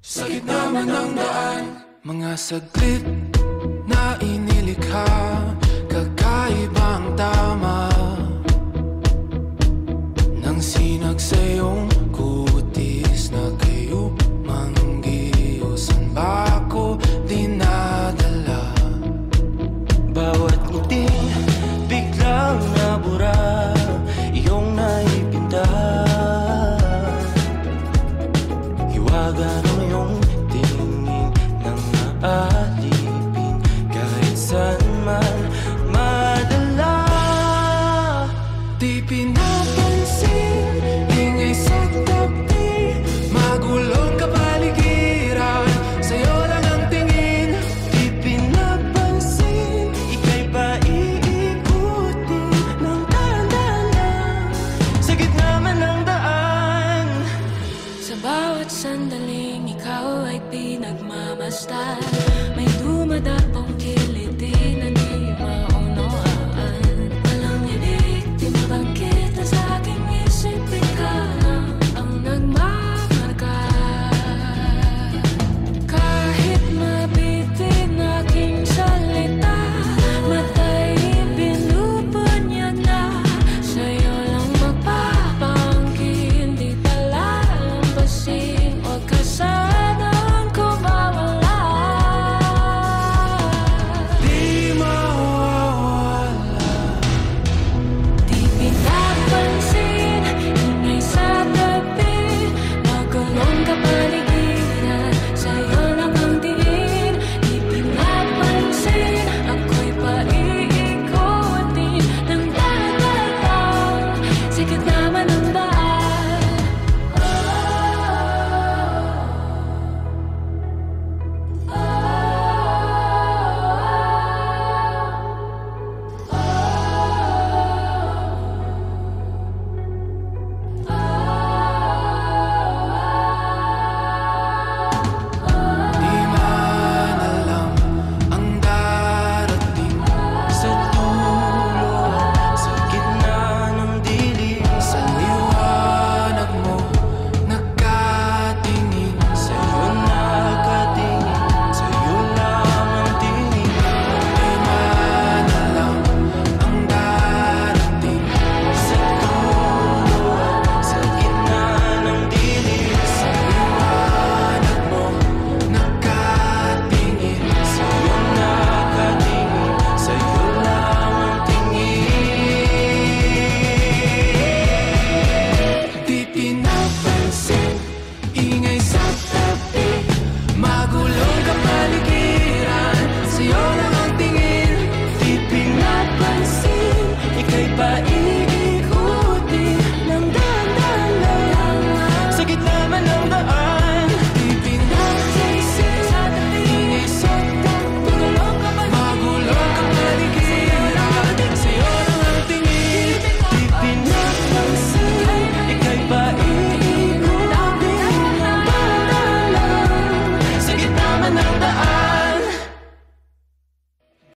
Sa gitna man ng daan, mga saglit na inilikha, kakaibang tama nang sinag sa iyong kutis na kayo manggiusan ba ako dinadala? Bawat ngiting biglang nabura, iyong naipinta. Hiwaga ng iyong tingin nang maalipin, kahit saan man madala. Di pinapansin, ingay sa tabi, magulong kapaligiran, sa'yo lang ang tingin. Di pinapansin, ika'y ba iikutin ng dahan-dahan lang, sa gitna man ng daan. Sa bawat sandaling ikaw ay pinagmamasdan,